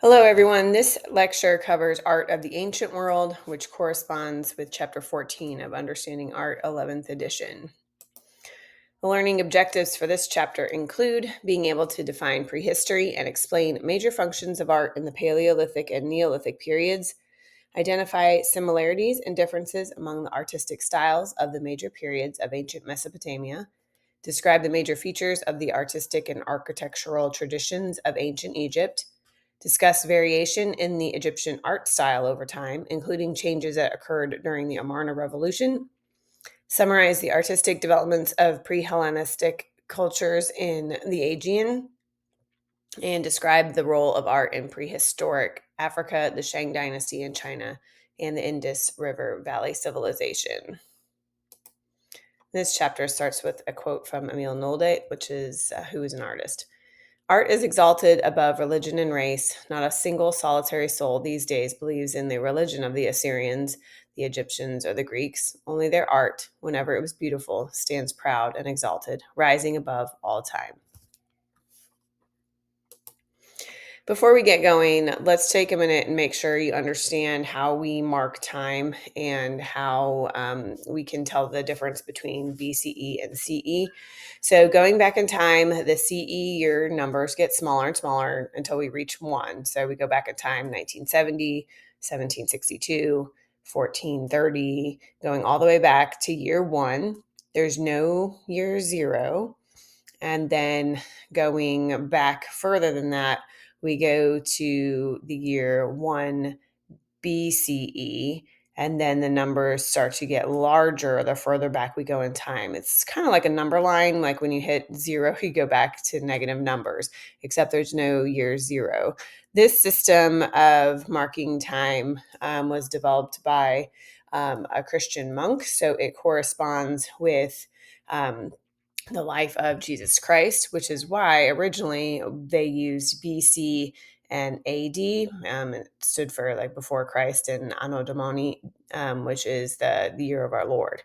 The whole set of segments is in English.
Hello, everyone. This lecture covers art of the ancient world, which corresponds with chapter 14 of Understanding Art, 11th edition. The learning objectives for this chapter include being able to define prehistory and explain major functions of art in the Paleolithic and Neolithic periods, identify similarities and differences among the artistic styles of the major periods of ancient Mesopotamia, describe the major features of the artistic and architectural traditions of ancient Egypt, discuss variation in the Egyptian art style over time, including changes that occurred during the Amarna Revolution, summarize the artistic developments of pre-Hellenistic cultures in the Aegean, and describe the role of art in prehistoric Africa, the Shang Dynasty in China, and the Indus River Valley civilization. This chapter starts with a quote from Emil Nolde, who is an artist. Art is exalted above religion and race. Not a single solitary soul these days believes in the religion of the Assyrians, the Egyptians, or the Greeks. Only their art, whenever it was beautiful, stands proud and exalted, rising above all time. Before we get going, let's take a minute and make sure you understand how we mark time and how we can tell the difference between BCE and CE. So going back in time, the CE year numbers get smaller and smaller until we reach 1. So we go back in time, 1970, 1762, 1430, going all the way back to year 1. There's no year 0. And then going back further than that, we go to the year 1 BCE, and then the numbers start to get larger the further back we go in time. It's kind of like a number line, like when you hit 0, you go back to negative numbers, except there's no year 0. This system of marking time was developed by a Christian monk, so it corresponds with the life of Jesus Christ, which is why originally they used BC and AD. It stood for like before Christ, and Anno Domini, which is the year of our Lord.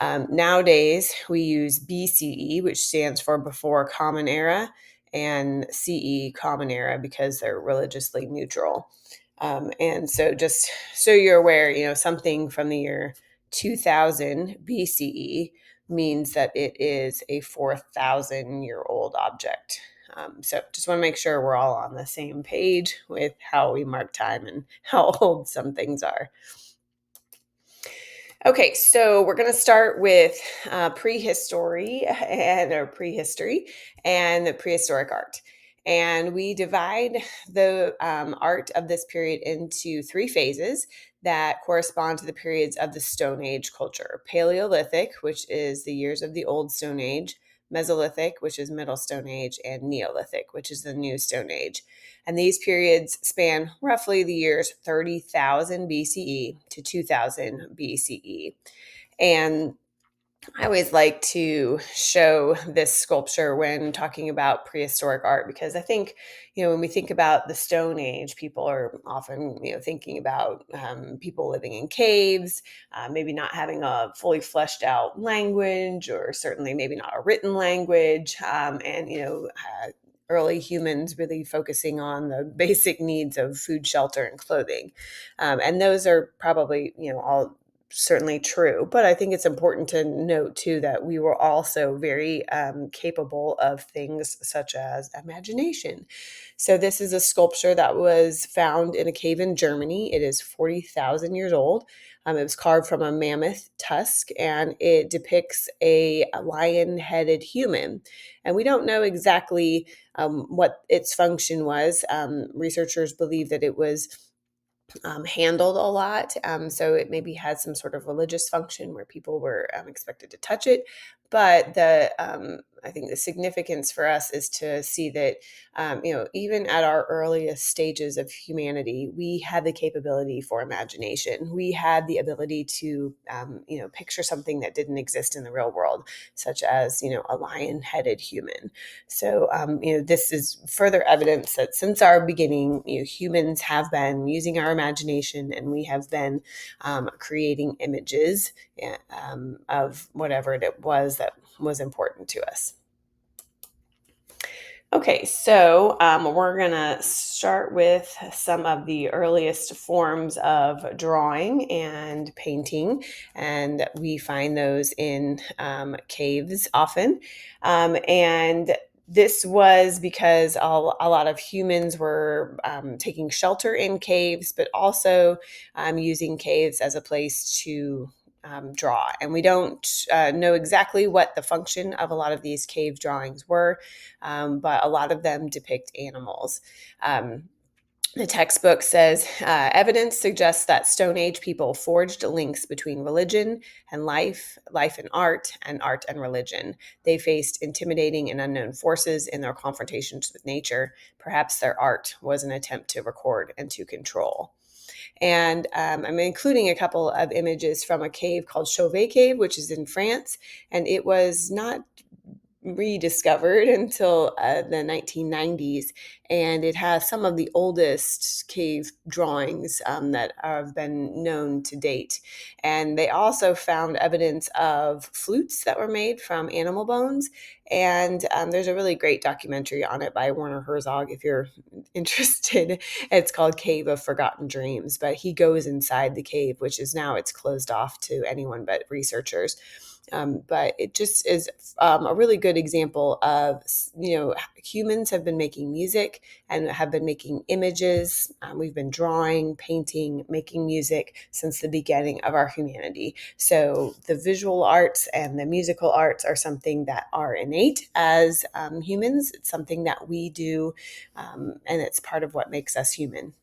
Nowadays, we use BCE, which stands for before Common Era, and CE, Common Era, because they're religiously neutral. And so just so you're aware, something from the year 2000 BCE means that it is a 4,000-year-old object. So just want to make sure we're all on the same page with how we mark time and how old some things are. Okay, so we're going to start with prehistory and the prehistoric art. And we divide the art of this period into 3 phases that correspond to the periods of the Stone Age culture. Paleolithic, which is the years of the Old Stone Age, Mesolithic, which is Middle Stone Age, and Neolithic, which is the New Stone Age. And these periods span roughly the years 30,000 BCE to 2000 BCE. And I always like to show this sculpture when talking about prehistoric art, because I think, when we think about the Stone Age, people are often, thinking about people living in caves, maybe not having a fully fleshed out language, or certainly maybe not a written language, early humans really focusing on the basic needs of food, shelter, and clothing. And those are probably, all certainly true. But I think it's important to note, too, that we were also very capable of things such as imagination. So this is a sculpture that was found in a cave in Germany. It is 40,000 years old. It was carved from a mammoth tusk, and it depicts a lion-headed human. And we don't know exactly what its function was. Researchers believe that it was handled a lot. So it maybe had some sort of religious function where people were expected to touch it. But I think the significance for us is to see that, even at our earliest stages of humanity, we had the capability for imagination. We had the ability to, picture something that didn't exist in the real world, such as, a lion-headed human. So, this is further evidence that since our beginning, humans have been using our imagination, and we have been creating images of whatever it was that was important to us. Okay, so we're going to start with some of the earliest forms of drawing and painting, and we find those in caves often. And this was because a lot of humans were taking shelter in caves, but also using caves as a place to draw. And we don't know exactly what the function of a lot of these cave drawings were, but a lot of them depict animals. Um, the textbook says evidence suggests that Stone Age people forged links between religion and life and art and religion. They faced intimidating and unknown forces in their confrontations with nature. Perhaps their art was an attempt to record and to control. And I'm including a couple of images from a cave called Chauvet Cave, which is in France. And it was not rediscovered until the 1990s, and it has some of the oldest cave drawings that have been known to date. And they also found evidence of flutes that were made from animal bones, and there's a really great documentary on it by Werner Herzog if you're interested. It's called Cave of Forgotten Dreams, but he goes inside the cave, which is now it's closed off to anyone but researchers. But it just is a really good example of, humans have been making music and have been making images. We've been drawing, painting, making music since the beginning of our humanity. So the visual arts and the musical arts are something that are innate as humans. It's something that we do, and it's part of what makes us human.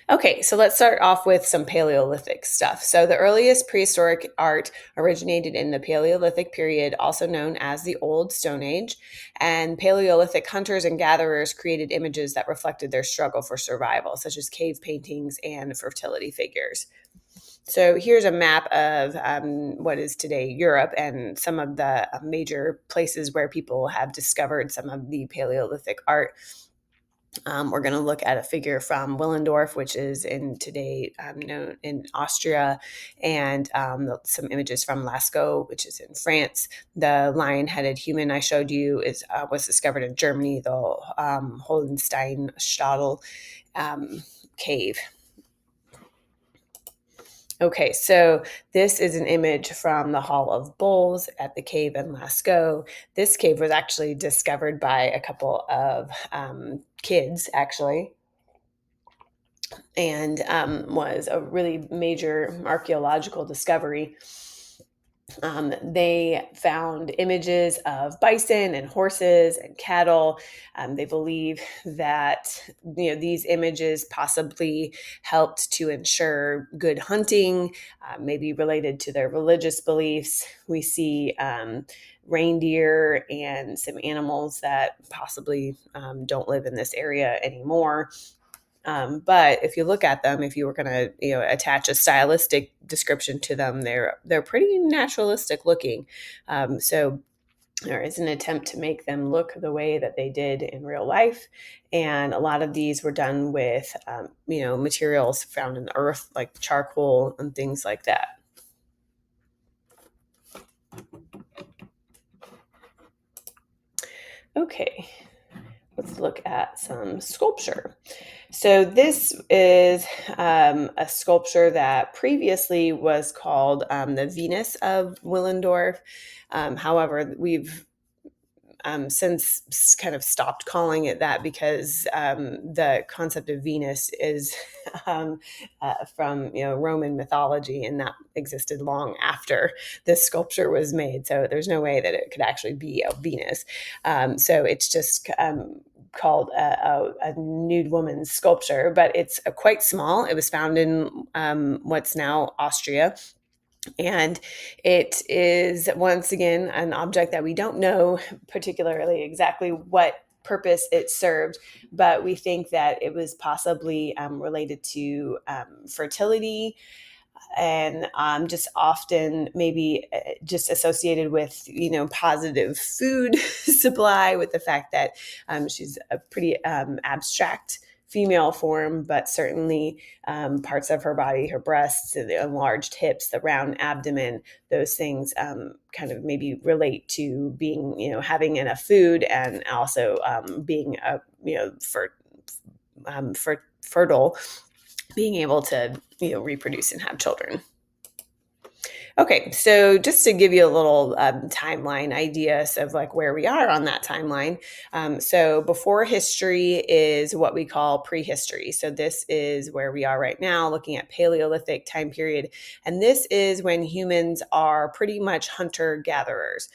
Okay, so let's start off with some Paleolithic stuff. So the earliest prehistoric art originated in the Paleolithic period, also known as the Old Stone Age. And Paleolithic hunters and gatherers created images that reflected their struggle for survival, such as cave paintings and fertility figures. So here's a map of what is today Europe and some of the major places where people have discovered some of the Paleolithic art. We're going to look at a figure from Willendorf, which is in today known in Austria, and some images from Lascaux, which is in France. The lion-headed human I showed you was discovered in Germany, the Hohenstein-Stadel cave. Okay, so this is an image from the Hall of Bulls at the cave in Lascaux. This cave was actually discovered by a couple of kids, actually, and was a really major archaeological discovery. They found images of bison and horses and cattle. They believe that these images possibly helped to ensure good hunting, maybe related to their religious beliefs. We see reindeer and some animals that possibly don't live in this area anymore. But if you look at them, if you were going to, attach a stylistic description to them, they're pretty naturalistic looking. So there is an attempt to make them look the way that they did in real life, and a lot of these were done with, materials found in the earth like charcoal and things like that. Okay, let's look at some sculpture. So this is a sculpture that previously was called the Venus of Willendorf. However, we've since kind of stopped calling it that because the concept of Venus is from Roman mythology, and that existed long after this sculpture was made. So there's no way that it could actually be a Venus. So it's just called a nude woman's sculpture, but it's quite small. It was found in what's now Austria. And it is, once again, an object that we don't know particularly exactly what purpose it served, but we think that it was possibly related to fertility, and just often maybe just associated with positive food supply, with the fact that she's a pretty abstract female form, but certainly parts of her body, her breasts, the enlarged hips, the round abdomen, those things kind of maybe relate to being, having enough food, and also being fertile, being able to, reproduce and have children. Okay, so just to give you a little timeline ideas of like where we are on that timeline. So before history is what we call prehistory. So this is where we are right now, looking at Paleolithic time period, and this is when humans are pretty much hunter-gatherers,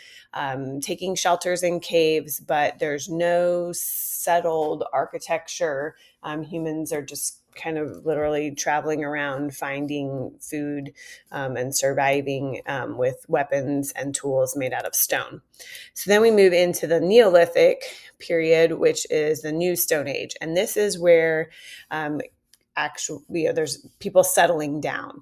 taking shelters in caves, but there's no settled architecture. Humans are just kind of literally traveling around finding food and surviving with weapons and tools made out of stone. So then we move into the Neolithic period, which is the New Stone Age. And this is where there's people settling down.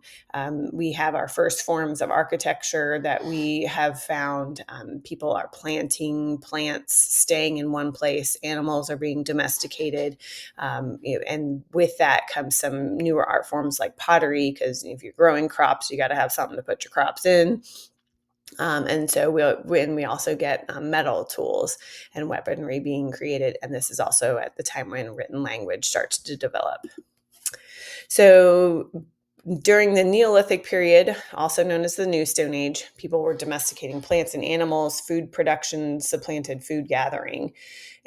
We have our first forms of architecture that we have found. People are planting plants, staying in one place. Animals are being domesticated. And with that comes some newer art forms like pottery, because if you're growing crops, you got to have something to put your crops in. And so we also get metal tools and weaponry being created. And this is also at the time when written language starts to develop. So during the Neolithic period, also known as the New Stone Age, people were domesticating plants and animals. Food production supplanted food gathering.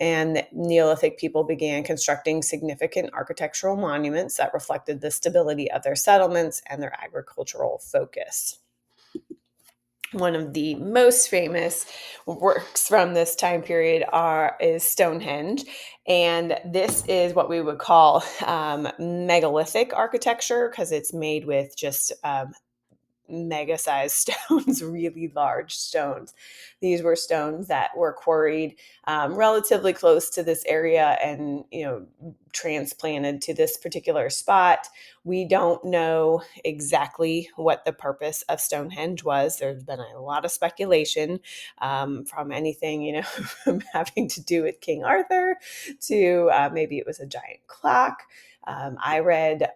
And Neolithic people began constructing significant architectural monuments that reflected the stability of their settlements and their agricultural focus. One of the most famous works from this time period is Stonehenge. And this is what we would call megalithic architecture, because it's made with just mega sized stones, really large stones. These were stones that were quarried relatively close to this area and, transplanted to this particular spot. We don't know exactly what the purpose of Stonehenge was. There's been a lot of speculation from anything, from having to do with King Arthur to maybe it was a giant clock. I read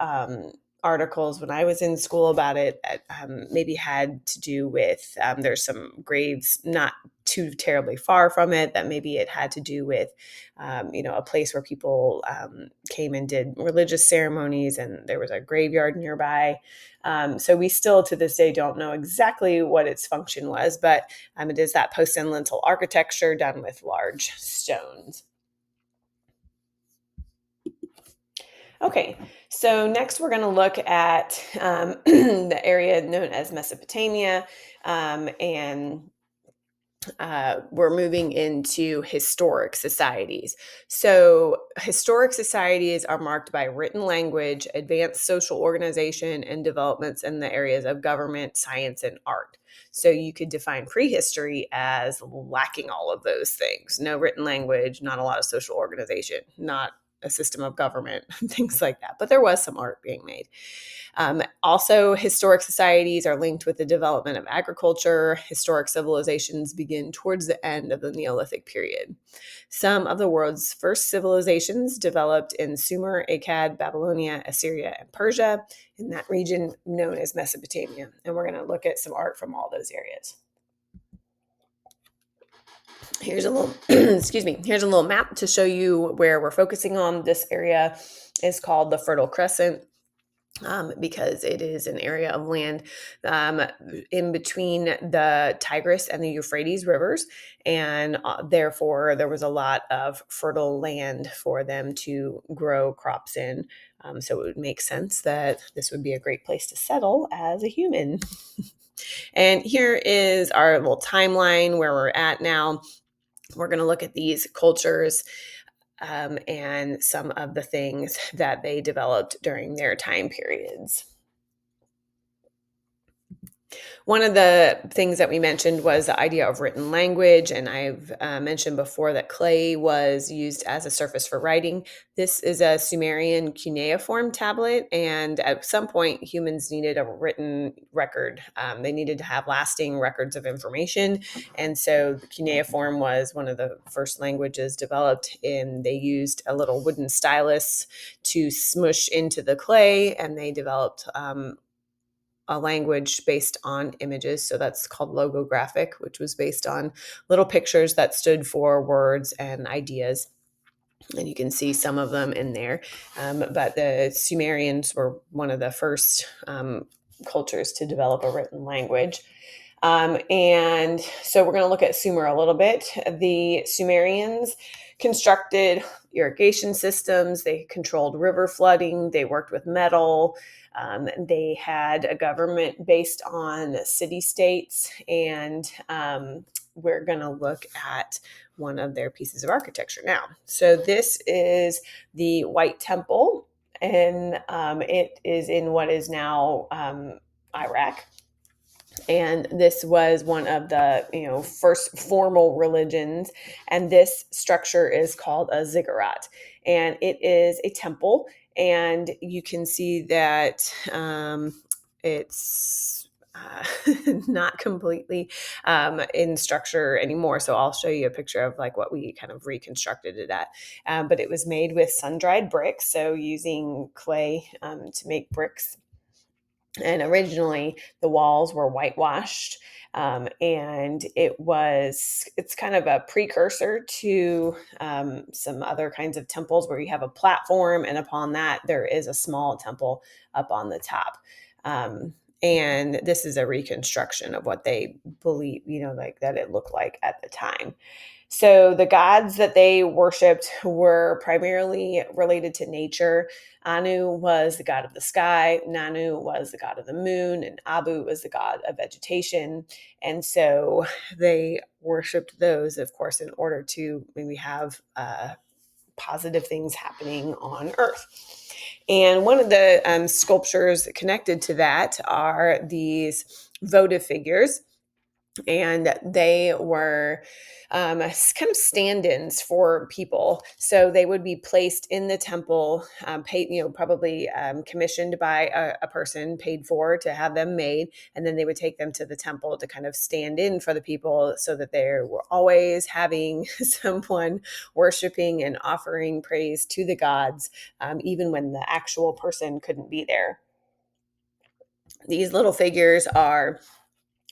articles when I was in school about it that maybe had to do with there's some graves not too terribly far from it that maybe it had to do with a place where people came and did religious ceremonies, and there was a graveyard nearby. So we still to this day don't know exactly what its function was, but it is that post and lintel architecture done with large stones. Okay, so next we're going to look at the area known as Mesopotamia, and we're moving into historic societies. So historic societies are marked by written language, advanced social organization, and developments in the areas of government, science, and art. So you could define prehistory as lacking all of those things. No written language, not a lot of social organization, not a system of government, things like that. But there was some art being made. Also, historic societies are linked with the development of agriculture. Historic civilizations begin towards the end of the Neolithic period. Some of the world's first civilizations developed in Sumer, Akkad, Babylonia, Assyria, and Persia, in that region known as Mesopotamia. And we're going to look at some art from all those areas. Here's a little, here's a little map to show you where we're focusing on. This area is called the Fertile Crescent. Because it is an area of land in between the Tigris and the Euphrates rivers, and therefore there was a lot of fertile land for them to grow crops in. So it would make sense that this would be a great place to settle as a human. And here is our little timeline where we're at now. We're going to look at these cultures and some of the things that they developed during their time periods. One of the things that we mentioned was the idea of written language, and I've mentioned before that clay was used as a surface for writing. This is a Sumerian cuneiform tablet, and at some point, humans needed a written record. They needed to have lasting records of information, and so the cuneiform was one of the first languages developed. And they used a little wooden stylus to smush into the clay, and they developed a language based on images. So that's called logographic, which was based on little pictures that stood for words and ideas. And you can see some of them in there. But the Sumerians were one of the first cultures to develop a written language. And so we're going to look at Sumer a little bit. The Sumerians constructed irrigation systems, they controlled river flooding, they worked with metal. They had a government based on city states, and we're going to look at one of their pieces of architecture now. So this is the White Temple, and it is in what is now Iraq. And this was one of the first formal religions, and this structure is called a ziggurat, and it is a temple. And you can see that it's not completely in structure anymore. So I'll show you a picture of like what we kind of reconstructed it at. But it was made with sun-dried bricks, so using clay to make bricks. And originally the walls were whitewashed, and it's kind of a precursor to some other kinds of temples where you have a platform, and upon that there is a small temple up on the top. And this is a reconstruction of what they believe, like that it looked like at the time. So the gods that they worshipped were primarily related to nature. Anu was the god of the sky, Nanu was the god of the moon, and Abu was the god of vegetation. And so they worshipped those, of course, in order to maybe have positive things happening on Earth. And one of the sculptures connected to that are these votive figures, and they were kind of stand-ins for people. So they would be placed in the temple, paid, probably commissioned by a person, paid for to have them made, and then they would take them to the temple to kind of stand in for the people, so that they were always having someone worshiping and offering praise to the gods, even when the actual person couldn't be there. These little figures are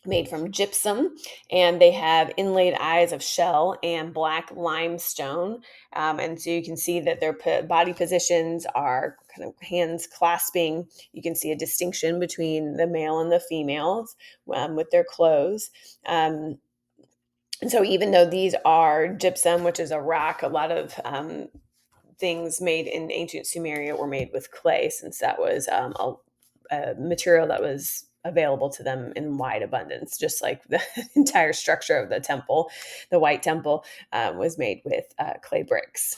made from gypsum, and they have inlaid eyes of shell and black limestone. And so you can see that their body positions are kind of hands clasping. You can see a distinction between the male and the females with their clothes. And so even though these are gypsum, which is a rock, a lot of things made in ancient Sumeria were made with clay, since that was a material that was available to them in wide abundance, just like the entire structure of the temple. The White Temple was made with clay bricks.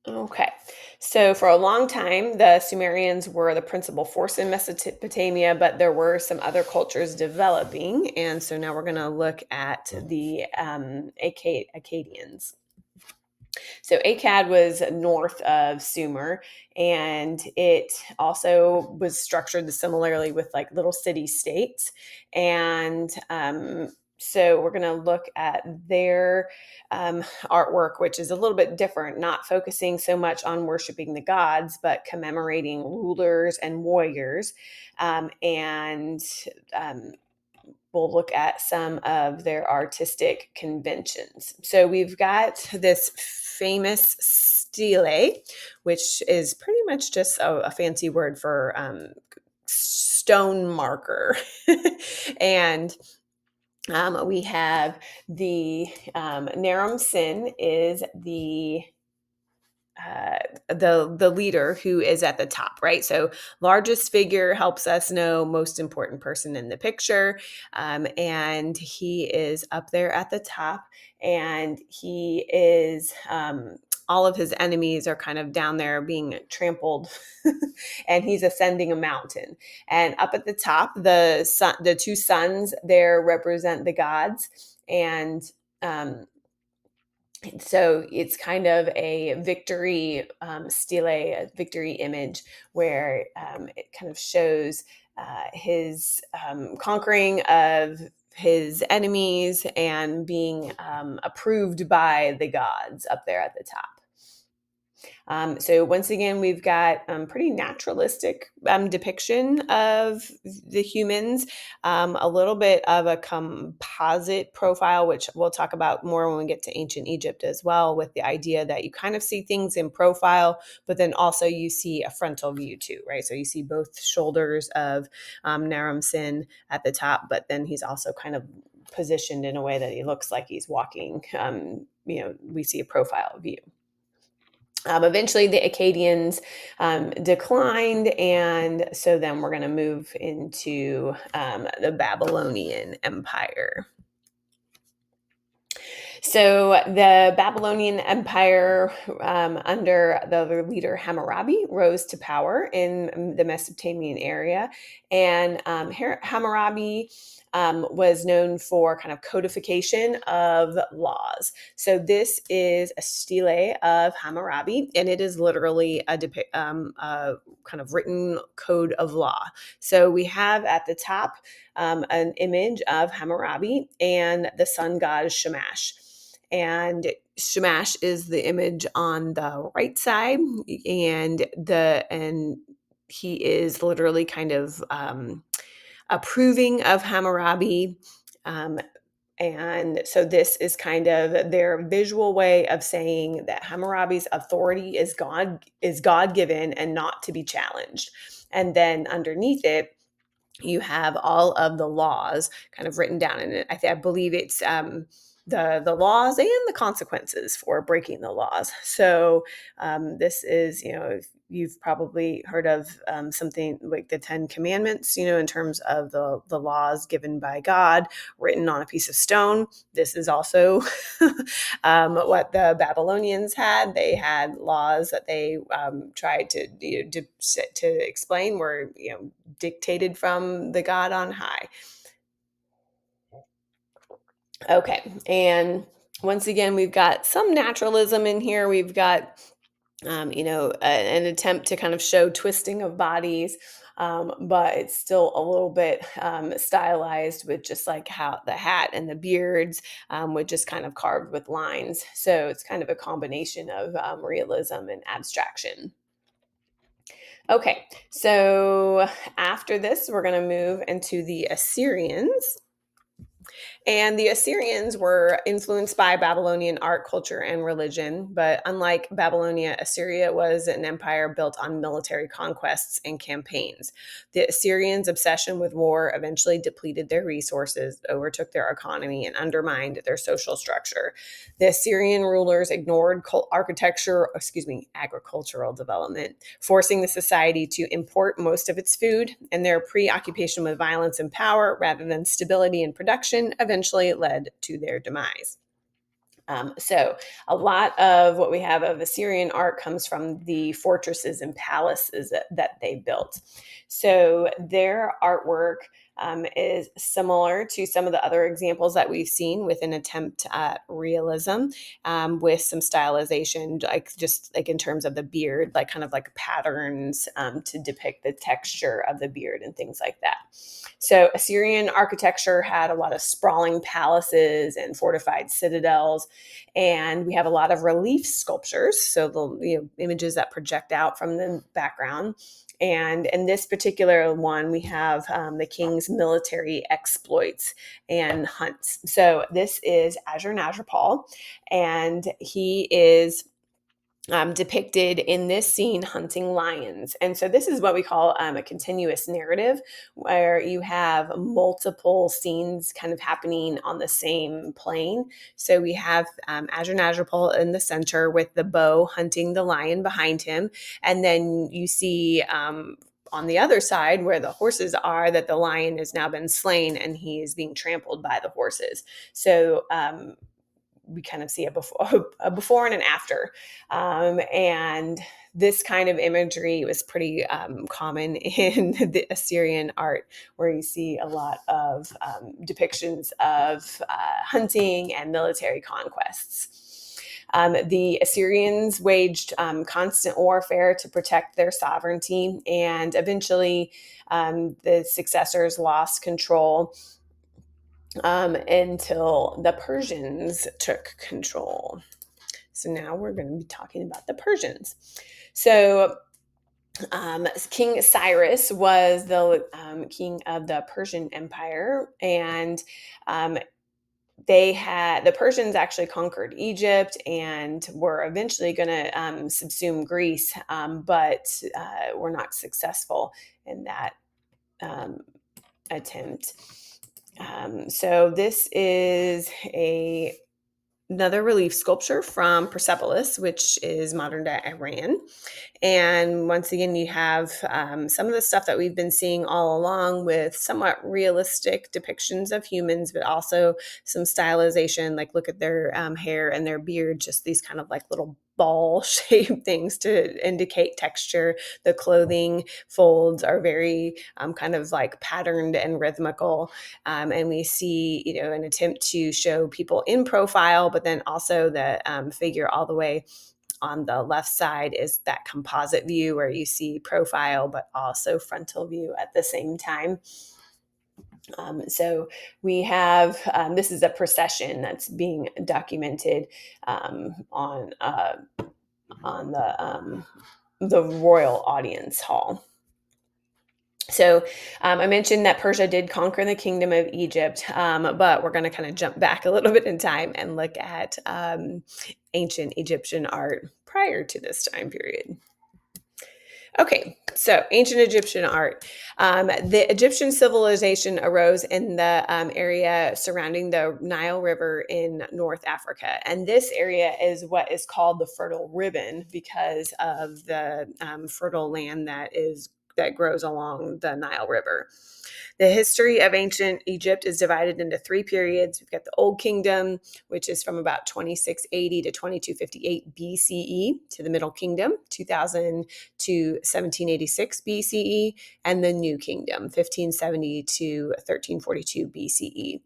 Okay, so for a long time, the Sumerians were the principal force in Mesopotamia, but there were some other cultures developing. And so now we're going to look at the Akkadians. So Akkad was north of Sumer, and it also was structured similarly with like little city states. And so we're going to look at their artwork, which is a little bit different, not focusing so much on worshiping the gods, but commemorating rulers and warriors. And we'll look at some of their artistic conventions. So we've got this famous stele, which is pretty much just a fancy word for stone marker. And we have the Naram Sin is the leader who is at the top, right? So largest figure helps us know most important person in the picture, and he is up there at the top, and he is all of his enemies are kind of down there being trampled, and he's ascending a mountain. And up at the top, the two suns there represent the gods, and um, so it's kind of a victory stele, a victory image, where it kind of shows his conquering of his enemies and being approved by the gods up there at the top. So once again, we've got pretty naturalistic depiction of the humans, a little bit of a composite profile, which we'll talk about more when we get to ancient Egypt as well, with the idea that you kind of see things in profile, but then also you see a frontal view too, right? So you see both shoulders of Naram-Sin at the top, but then he's also kind of positioned in a way that he looks like he's walking. We see a profile view. Eventually, the Akkadians declined, and so then we're going to move into the Babylonian Empire. So the Babylonian Empire, under the leader Hammurabi, rose to power in the Mesopotamian area, and Hammurabi was known for kind of codification of laws. So this is a stele of Hammurabi, and it is literally a kind of written code of law. So we have at the top an image of Hammurabi and the sun god Shamash. And Shamash is the image on the right side, and he is literally kind of approving of Hammurabi. And so this is kind of their visual way of saying that Hammurabi's authority is God-given and not to be challenged. And then underneath it, you have all of the laws kind of written down in it. I believe it's the laws and the consequences for breaking the laws. So this is, if you've probably heard of something like the 10 Commandments, in terms of the laws given by God written on a piece of stone. This is also what the Babylonians had. They had laws that they tried to explain were dictated from the God on high. Okay, and once again, we've got some naturalism in here. We've got, an attempt to kind of show twisting of bodies, but it's still a little bit stylized with just like how the hat and the beards, with just kind of carved with lines. So it's kind of a combination of realism and abstraction. Okay, so after this, we're going to move into the Assyrians. And the Assyrians were influenced by Babylonian art, culture, and religion. But unlike Babylonia, Assyria was an empire built on military conquests and campaigns. The Assyrians' obsession with war eventually depleted their resources, overtook their economy, and undermined their social structure. The Assyrian rulers ignored agricultural development, forcing the society to import most of its food, and their preoccupation with violence and power rather than stability and production eventually led to their demise. So a lot of what we have of Assyrian art comes from the fortresses and palaces that they built. So their artwork is similar to some of the other examples that we've seen, with an attempt at realism, with some stylization, just like in terms of the beard, like kind of like patterns to depict the texture of the beard and things like that. So Assyrian architecture had a lot of sprawling palaces and fortified citadels, and we have a lot of relief sculptures, so the images that project out from the background. And in this particular one, we have the king's military exploits and hunts. So this is Ashurnasirpal, and he is depicted in this scene hunting lions. And so this is what we call a continuous narrative, where you have multiple scenes kind of happening on the same plane. So we have Ashurnasirpal in the center with the bow hunting the lion behind him. And then you see on the other side, where the horses are, that the lion has now been slain and he is being trampled by the horses. So we kind of see a before and an after. And this kind of imagery was pretty common in the Assyrian art, where you see a lot of depictions of hunting and military conquests. The Assyrians waged constant warfare to protect their sovereignty, and eventually the successors lost control until the Persians took control. So now we're going to be talking about the Persians. So King Cyrus was the king of the Persian Empire, and the Persians actually conquered Egypt and were eventually going to subsume Greece, but were not successful in that attempt. So this is another relief sculpture from Persepolis, which is modern day Iran. And once again, you have some of the stuff that we've been seeing all along, with somewhat realistic depictions of humans, but also some stylization. Like, look at their hair and their beard, just these kind of like little ball shaped things to indicate texture. The clothing folds are very kind of like patterned and rhythmical. And we see, an attempt to show people in profile, but then also the figure all the way on the left side is that composite view where you see profile, but also frontal view at the same time. So we have, this is a procession that's being documented on the royal audience hall. So I mentioned that Persia did conquer the kingdom of Egypt, but we're going to kind of jump back a little bit in time and look at ancient Egyptian art prior to this time period. Okay, so ancient Egyptian art. The Egyptian civilization arose in the area surrounding the Nile River in North Africa. And this area is what is called the Fertile Ribbon because of the fertile land that grows along the Nile River. The history of ancient Egypt is divided into three periods. We've got the Old Kingdom, which is from about 2680 to 2258 BCE, to the Middle Kingdom, 2000 to 1786 BCE, and the New Kingdom, 1570 to 1342 BCE.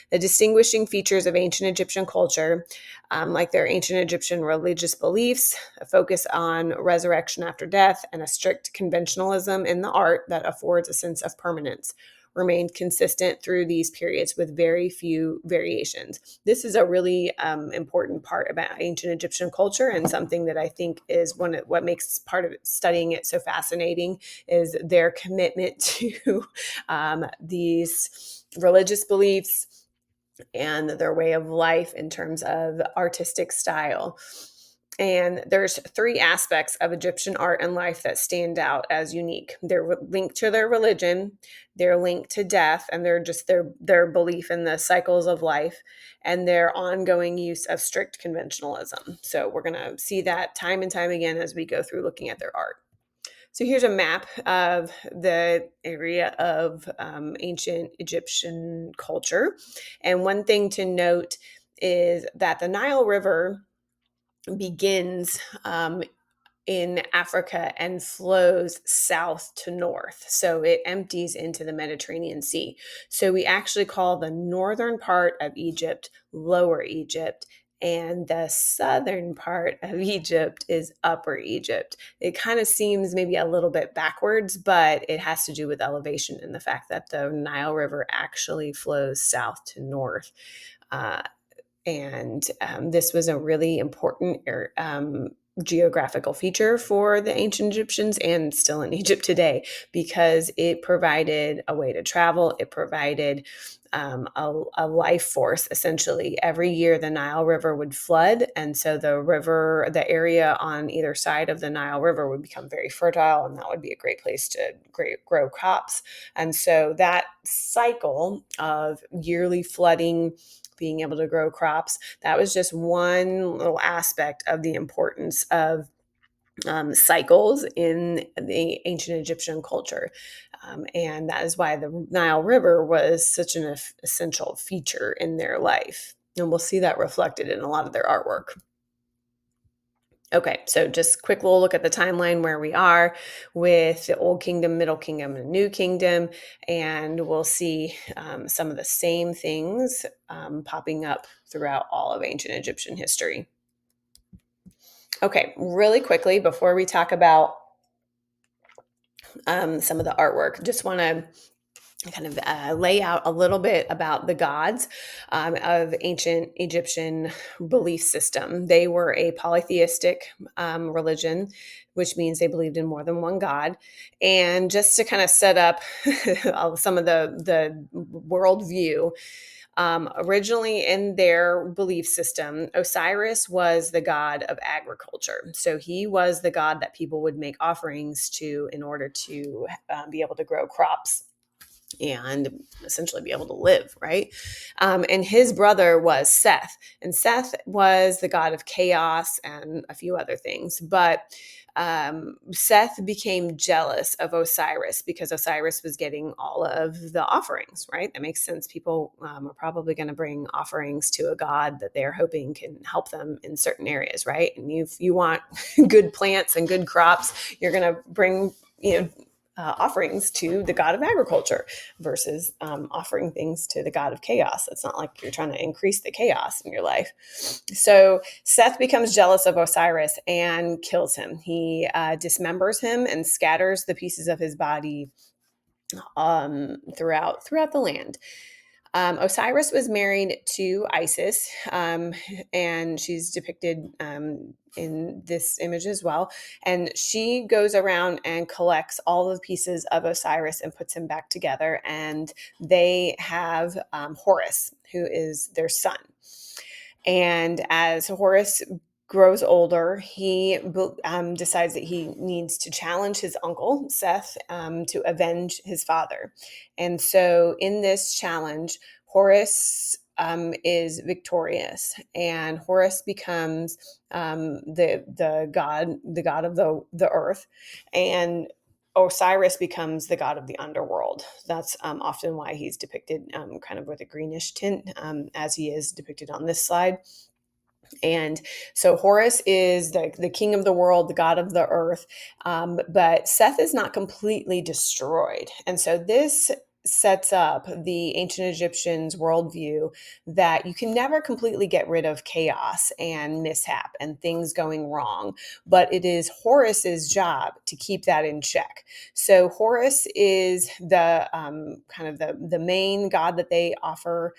The distinguishing features of ancient Egyptian culture, like their ancient Egyptian religious beliefs, a focus on resurrection after death, and a strict conventionalism in the art that affords a sense of permanence, remained consistent through these periods with very few variations. This is a really important part about ancient Egyptian culture, and something that I think is what makes part of studying it so fascinating is their commitment to these religious beliefs and their way of life in terms of artistic style. And there's three aspects of Egyptian art and life that stand out as unique. They're linked to their religion, they're linked to death, and they're just their belief in the cycles of life, and their ongoing use of strict conventionalism. So we're going to see that time and time again as we go through looking at their art. So here's a map of the area of ancient Egyptian culture. And one thing to note is that the Nile River begins in Africa and flows south to north. So it empties into the Mediterranean Sea. So we actually call the northern part of Egypt Lower Egypt, and the southern part of Egypt is Upper Egypt. It kind of seems maybe a little bit backwards, but it has to do with elevation and the fact that the Nile River actually flows south to north. And this was a really important geographical feature for the ancient Egyptians and still in Egypt today, because it provided a way to travel. It provided a life force. Essentially, every year the Nile River would flood, and so the area on either side of the Nile River would become very fertile, and that would be a great place to grow crops. And so that cycle of yearly flooding, being able to grow crops, that was just one little aspect of the importance of cycles in the ancient Egyptian culture. And that is why the Nile River was such an essential feature in their life. And we'll see that reflected in a lot of their artwork. Okay, so just quick little look at the timeline where we are with the Old Kingdom, Middle Kingdom, and New Kingdom, and we'll see some of the same things popping up throughout all of ancient Egyptian history. Okay, really quickly before we talk about some of the artwork, just want to kind of lay out a little bit about the gods of ancient Egyptian belief system. They were a polytheistic religion, which means they believed in more than one god. And just to kind of set up some of the worldview, originally in their belief system, Osiris was the god of agriculture. So he was the god that people would make offerings to in order to be able to grow crops and essentially be able to live, right? And his brother was Seth, and Seth was the god of chaos and a few other things. But Seth became jealous of Osiris because Osiris was getting all of the offerings, right? That makes sense. People are probably going to bring offerings to a god that they're hoping can help them in certain areas, right? And if you want good plants and good crops, you're going to bring, offerings to the god of agriculture versus offering things to the god of chaos. It's not like you're trying to increase the chaos in your life. So Seth becomes jealous of Osiris and kills him. He dismembers him and scatters the pieces of his body throughout the land. Osiris was married to Isis, and she's depicted in this image as well. And she goes around and collects all the pieces of Osiris and puts him back together. And they have Horus, who is their son. And as Horus grows older, he decides that he needs to challenge his uncle, Seth, to avenge his father. And so in this challenge, Horus is victorious, and Horus becomes the god of the earth, and Osiris becomes the god of the underworld. That's often why he's depicted kind of with a greenish tint, as he is depicted on this slide. And so Horus is the king of the world, the god of the earth, but Seth is not completely destroyed. And so this sets up the ancient Egyptians' worldview that you can never completely get rid of chaos and mishap and things going wrong, but it is Horus's job to keep that in check. So Horus is the kind of the main god that they offer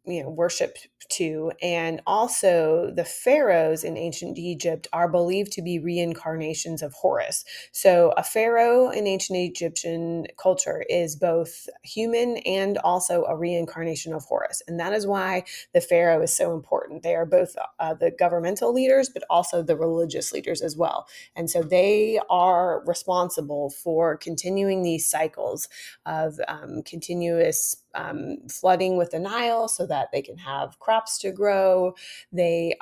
worship to. And also the pharaohs in ancient Egypt are believed to be reincarnations of Horus. So a pharaoh in ancient Egyptian culture is both human and also a reincarnation of Horus. And that is why the pharaoh is so important. They are both the governmental leaders, but also the religious leaders as well. And so they are responsible for continuing these cycles of continuous flooding with the Nile so that they can have crops to grow. The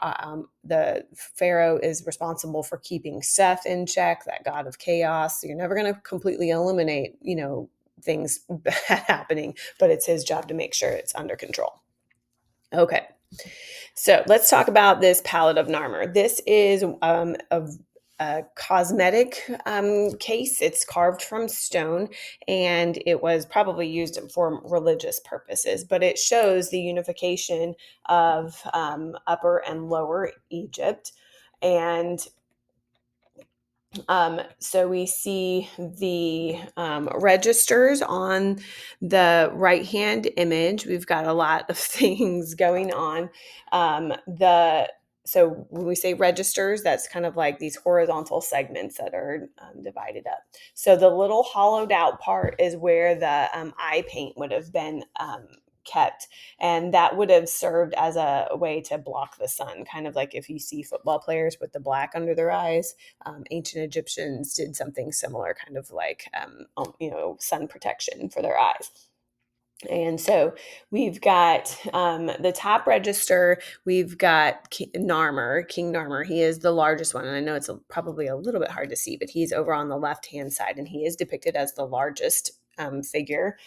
pharaoh is responsible for keeping Seth in check, that god of chaos. So you're never going to completely eliminate, things happening, but it's his job to make sure it's under control. Okay. So let's talk about this palette of Narmer. This is a cosmetic case. It's carved from stone, and it was probably used for religious purposes, but it shows the unification of Upper and Lower Egypt. And so we see the registers on the right-hand image. We've got a lot of things going on. So when we say registers, that's kind of like these horizontal segments that are divided up. So the little hollowed out part is where the eye paint would have been kept, and that would have served as a way to block the sun, kind of like if you see football players with the black under their eyes. Ancient Egyptians did something similar, kind of like sun protection for their eyes. And so we've got the top register. We've got King Narmer. He is the largest one. And I know it's probably a little bit hard to see, but he's over on the left-hand side, and he is depicted as the largest figure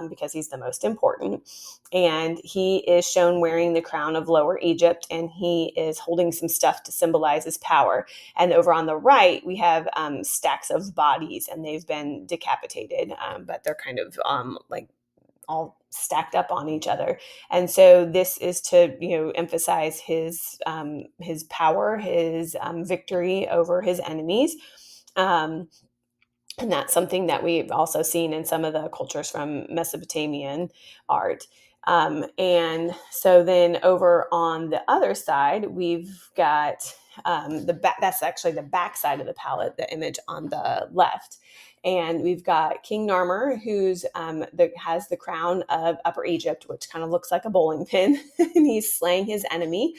because he's the most important. And he is shown wearing the crown of Lower Egypt, and he is holding some stuff to symbolize his power. And over on the right, we have stacks of bodies, and they've been decapitated, but they're kind of like all stacked up on each other. And so this is to, emphasize his power, his victory over his enemies. And that's something that we've also seen in some of the cultures from Mesopotamian art. And so then over on the other side, we've got the back. That's actually the back side of the palette, the image on the left. And we've got King Narmer, who's has the crown of Upper Egypt, which kind of looks like a bowling pin, and he's slaying his enemy.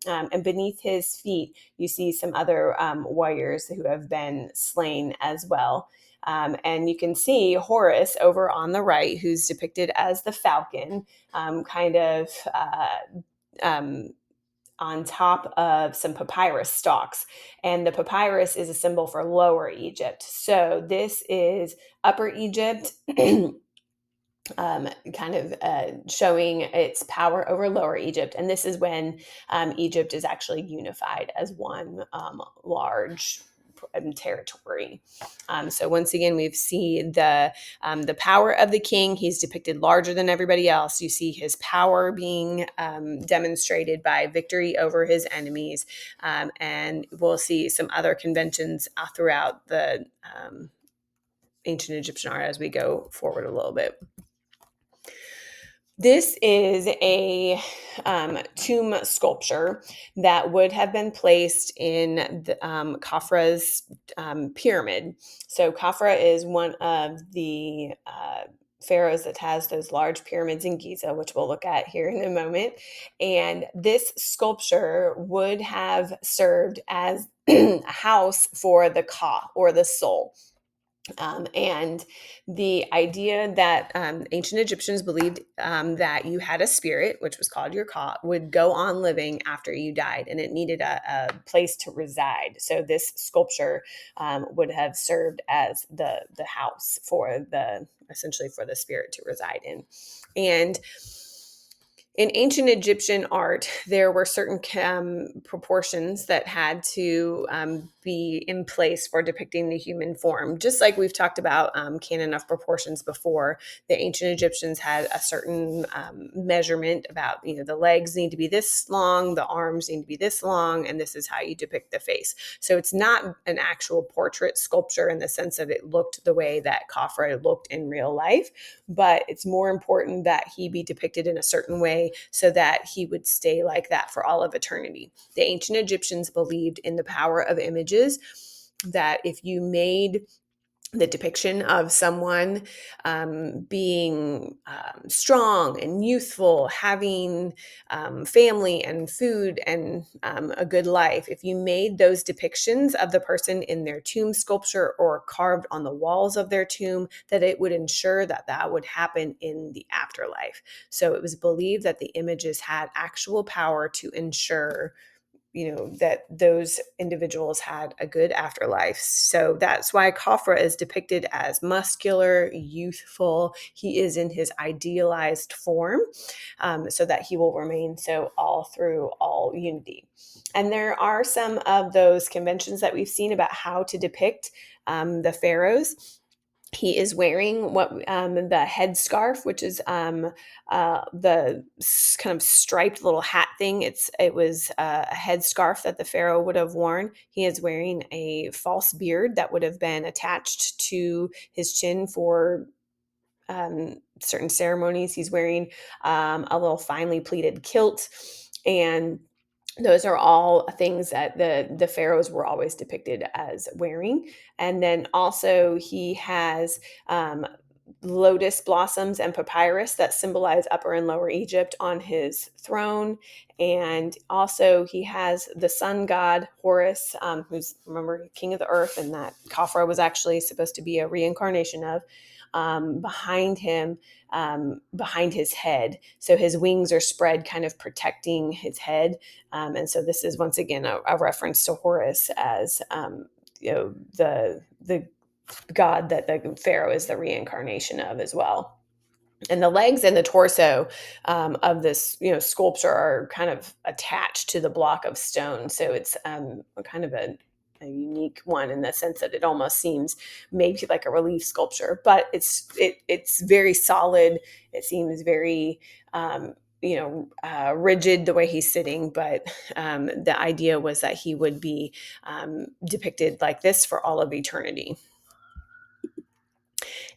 And beneath his feet, you see some other warriors who have been slain as well. And you can see Horus over on the right, who's depicted as the falcon, kind of on top of some papyrus stalks. And the papyrus is a symbol for Lower Egypt. So this is Upper Egypt. Kind of showing its power over Lower Egypt. And this is when Egypt is actually unified as one large territory. So once again, we've seen the power of the king. He's depicted larger than everybody else. You see his power being demonstrated by victory over his enemies. And we'll see some other conventions throughout the ancient Egyptian art as we go forward a little bit. This is a tomb sculpture that would have been placed in the, Khafra's pyramid. So Khafra is one of the pharaohs that has those large pyramids in Giza, which we'll look at here in a moment. And this sculpture would have served as a house for the Ka, or the soul. And the idea that ancient Egyptians believed that you had a spirit, which was called your Ka, would go on living after you died, and it needed a place to reside. So this sculpture would have served as the house for essentially for the spirit to reside in. And in ancient Egyptian art, there were certain proportions that had to be in place for depicting the human form. Just like we've talked about canon of proportions before, the ancient Egyptians had a certain measurement about, the legs need to be this long, the arms need to be this long, and this is how you depict the face. So it's not an actual portrait sculpture in the sense that it looked the way that Khafra looked in real life, but it's more important that he be depicted in a certain way so that he would stay like that for all of eternity. The ancient Egyptians believed in the power of images, that if you made the depiction of someone being strong and youthful, having family and food and a good life, if you made those depictions of the person in their tomb sculpture or carved on the walls of their tomb, that it would ensure that that would happen in the afterlife. So it was believed that the images had actual power to ensure that those individuals had a good afterlife. So that's why Khafra is depicted as muscular, youthful. He is in his idealized form, so that he will remain so all through all unity. And there are some of those conventions that we've seen about how to depict the pharaohs. He is wearing what the headscarf, which is the kind of striped little hat thing. It was a headscarf that the pharaoh would have worn. He is wearing a false beard that would have been attached to his chin for certain ceremonies. He's wearing a little finely pleated kilt, and those are all things that the pharaohs were always depicted as wearing. And then also he has lotus blossoms and papyrus that symbolize Upper and Lower Egypt on his throne. And also he has the sun god Horus, who's, remember, king of the earth, and that Khafra was actually supposed to be a reincarnation of, behind him, behind his head. So his wings are spread, kind of protecting his head. And so this is once again a reference to Horus as the god that the pharaoh is the reincarnation of as well. And the legs and the torso of this, sculpture are kind of attached to the block of stone. So it's kind of a unique one in the sense that it almost seems maybe like a relief sculpture, but it's very solid. It seems very rigid the way he's sitting, but the idea was that he would be depicted like this for all of eternity.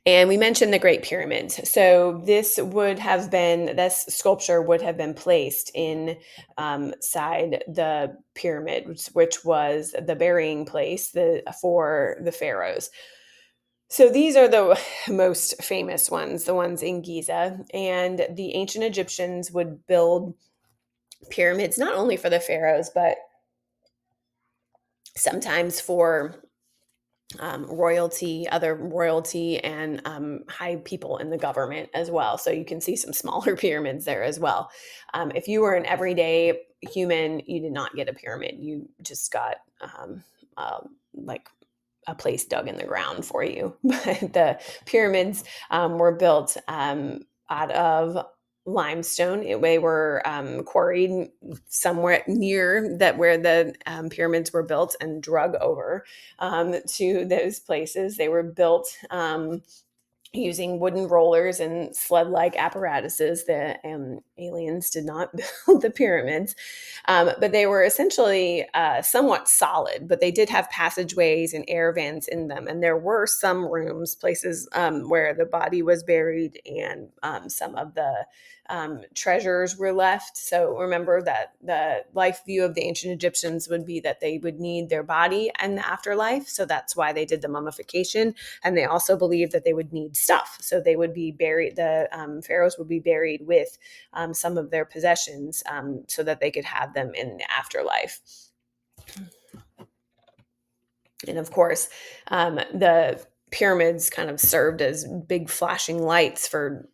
And we mentioned the Great Pyramids. So this sculpture would have been placed inside the pyramid, which was the burying place for the pharaohs. So these are the most famous ones, the ones in Giza. And the ancient Egyptians would build pyramids not only for the pharaohs, but sometimes for other royalty, and high people in the government as well. So you can see some smaller pyramids there as well. If you were an everyday human, you did not get a pyramid. You just got like a place dug in the ground for you. But the pyramids were built out of limestone. They were quarried somewhere near that where the pyramids were built and drug over to those places. They were built using wooden rollers and sled-like apparatuses. The aliens did not build the pyramids, but they were essentially somewhat solid, but they did have passageways and air vents in them. And there were some places where the body was buried, and some of the treasures were left. So remember that the life view of the ancient Egyptians would be that they would need their body in the afterlife. So that's why they did the mummification. And they also believed that they would need stuff. So they would be buried, the pharaohs would be buried with some of their possessions so that they could have them in the afterlife. And of course, the pyramids kind of served as big flashing lights for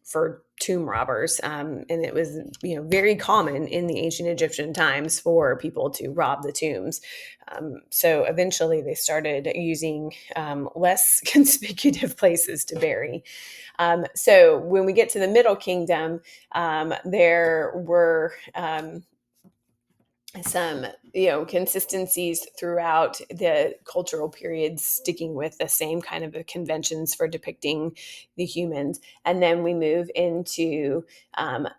tomb robbers, and it was very common in the ancient Egyptian times for people to rob the tombs. So eventually, they started using less conspicuous places to bury. So when we get to the Middle Kingdom, there were some consistencies throughout the cultural periods, sticking with the same kind of conventions for depicting the humans. And then we move into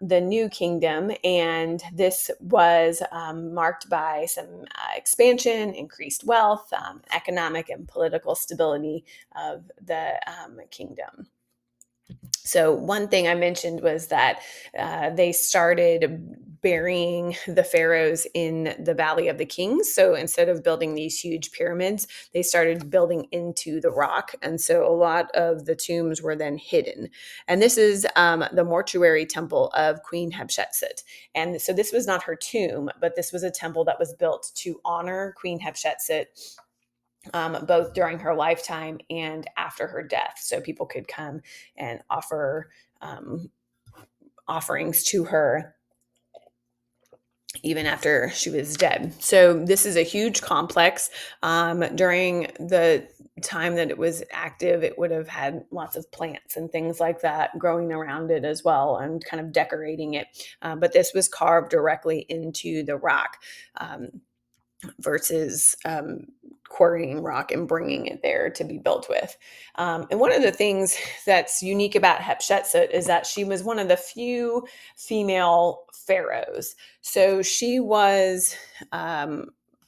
the New Kingdom, and this was marked by some expansion, increased wealth, economic and political stability of the kingdom. So one thing I mentioned was that they started burying the pharaohs in the Valley of the Kings. So instead of building these huge pyramids, they started building into the rock. And so a lot of the tombs were then hidden. And this is the mortuary temple of Queen Hatshepsut. And so this was not her tomb, but this was a temple that was built to honor Queen Hatshepsut, both during her lifetime and after her death. So people could come and offer offerings to her even after she was dead. So this is a huge complex. During the time that it was active, it would have had lots of plants and things like that growing around it as well, and kind of decorating it. But this was carved directly into the rock. Versus quarrying rock and bringing it there to be built with. And one of the things that's unique about Hatshepsut is that she was one of the few female pharaohs. So she was,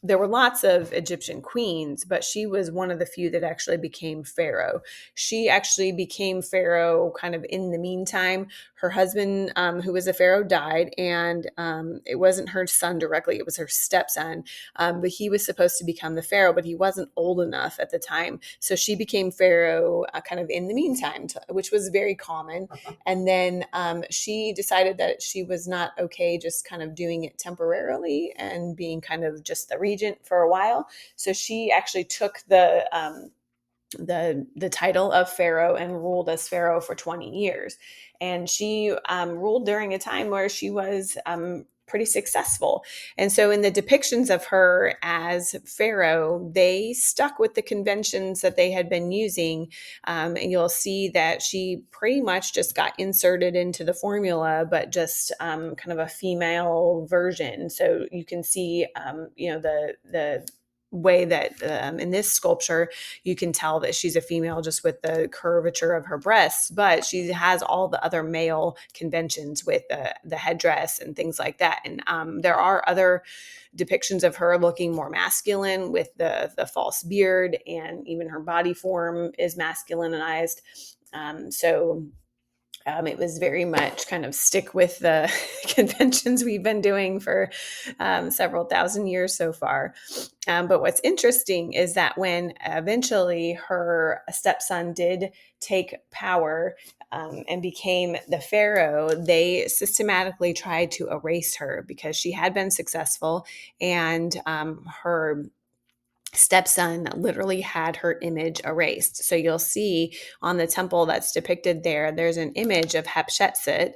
there were lots of Egyptian queens, but she was one of the few that actually became pharaoh. She actually became pharaoh kind of in the meantime. Her husband, who was a pharaoh, died, and it wasn't her son directly, it was her stepson. But he was supposed to become the pharaoh, but he wasn't old enough at the time. So she became pharaoh kind of in the meantime, which was very common. And then she decided that she was not okay just kind of doing it temporarily and being kind of just the regent for a while. So she actually took the title of pharaoh and ruled as pharaoh for 20 years. And she ruled during a time where she was pretty successful. And so in the depictions of her as Pharaoh, they stuck with the conventions that they had been using. And you'll see that she pretty much just got inserted into the formula, but just kind of a female version. So you can see, the way that in this sculpture you can tell that she's a female just with the curvature of her breasts, but she has all the other male conventions with the headdress and things like that. And there are other depictions of her looking more masculine with the false beard, and even her body form is masculinized. It was very much kind of stick with the conventions we've been doing for several thousand years so far. But what's interesting is that when eventually her stepson did take power and became the pharaoh, they systematically tried to erase her because she had been successful, and her stepson literally had her image erased. So you'll see on the temple that's depicted there, there's an image of Hatshepsut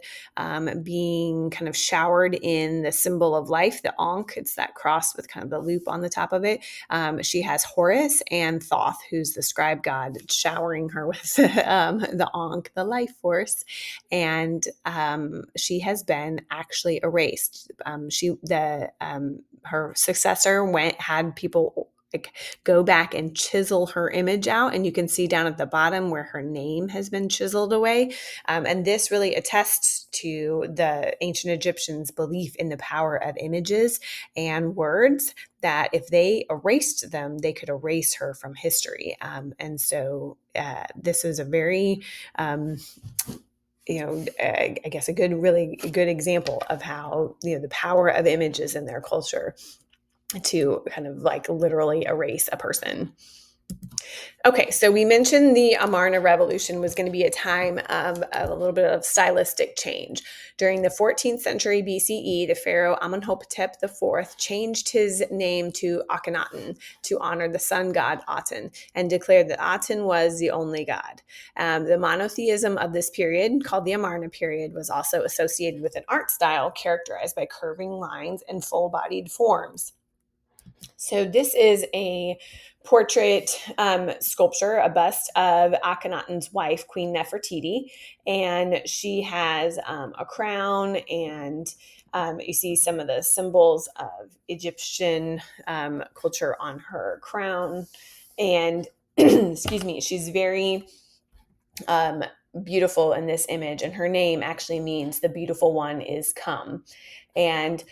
being kind of showered in the symbol of life, the Ankh. It's that cross with kind of the loop on the top of it. She has Horus and Thoth, who's the scribe god, showering her with the Ankh, the life force. And she has been actually erased. Her successor had people go back and chisel her image out, and you can see down at the bottom where her name has been chiseled away. And this really attests to the ancient Egyptians' belief in the power of images and words, that if they erased them, they could erase her from history. And so this is a very I guess a really good example of how, the power of images in their culture to kind of like literally erase a person. Okay, so we mentioned the Amarna Revolution was going to be a time of a little bit of stylistic change. During the 14th century BCE, the pharaoh Amenhotep IV changed his name to Akhenaten to honor the sun god Aten, and declared that Aten was the only god. The monotheism of this period, called the Amarna period, was also associated with an art style characterized by curving lines and full-bodied forms. So this is a portrait sculpture, a bust of Akhenaten's wife, Queen Nefertiti, and she has a crown, and you see some of the symbols of Egyptian culture on her crown. And excuse me, she's very beautiful in this image, and her name actually means the beautiful one is come. And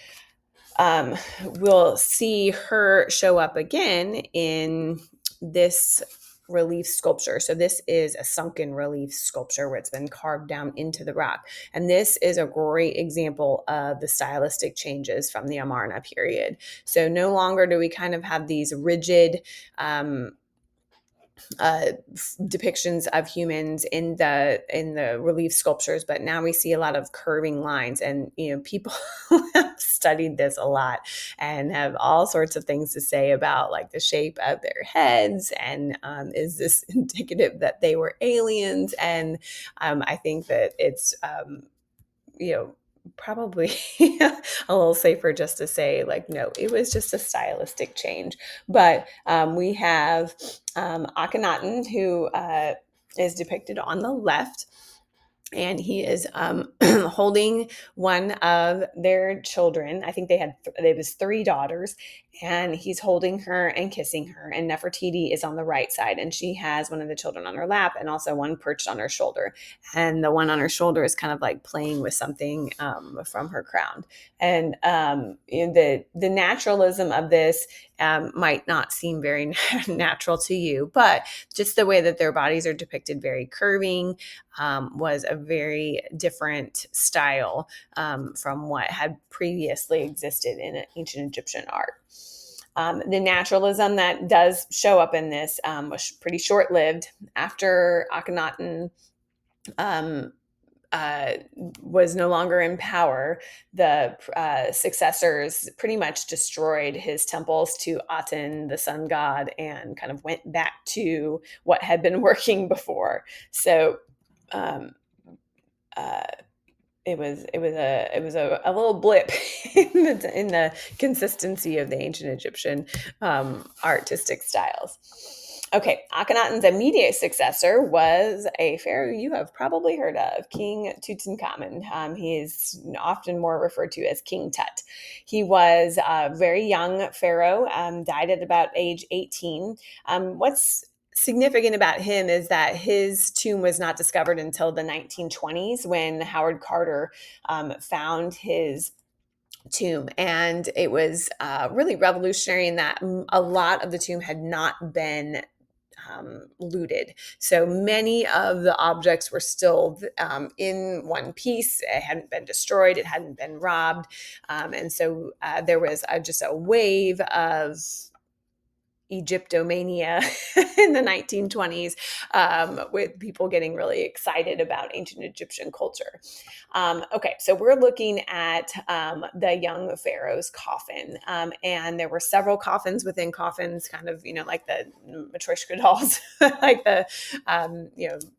we'll see her show up again in this relief sculpture. So this is a sunken relief sculpture where it's been carved down into the rock. And this is a great example of the stylistic changes from the Amarna period. So no longer do we kind of have these rigid depictions of humans in the relief sculptures, but now we see a lot of curving lines. And people have studied this a lot and have all sorts of things to say about like the shape of their heads, and is this indicative that they were aliens? And I think that it's probably a little safer just to say like, no, it was just a stylistic change. But we have Akhenaten, who is depicted on the left, and he is holding one of their children. I think there was 3 daughters, and he's holding her and kissing her. And Nefertiti is on the right side, and she has one of the children on her lap and also one perched on her shoulder. And the one on her shoulder is kind of like playing with something from her crown. And the naturalism of this might not seem very natural to you, but just the way that their bodies are depicted, very curving, was a very different style from what had previously existed in ancient Egyptian art. The naturalism that does show up in this was pretty short-lived. After Akhenaten was no longer in power, the successors pretty much destroyed his temples to Aten, the sun god, and kind of went back to what had been working before. So a little blip in the consistency of the ancient Egyptian artistic styles. Okay, Akhenaten's immediate successor was a pharaoh you have probably heard of, King Tutankhamun. He is often more referred to as King Tut. He was a very young pharaoh, died at about age 18. What's significant about him is that his tomb was not discovered until the 1920s when Howard Carter found his tomb, and it was really revolutionary in that a lot of the tomb had not been looted. So many of the objects were still in one piece. It hadn't been destroyed. It hadn't been robbed. And so there was just a wave of Egyptomania in the 1920s, with people getting really excited about ancient Egyptian culture. Okay, so we're looking at the young pharaoh's coffin, and there were several coffins within coffins, kind of, like the Matryoshka dolls, like the,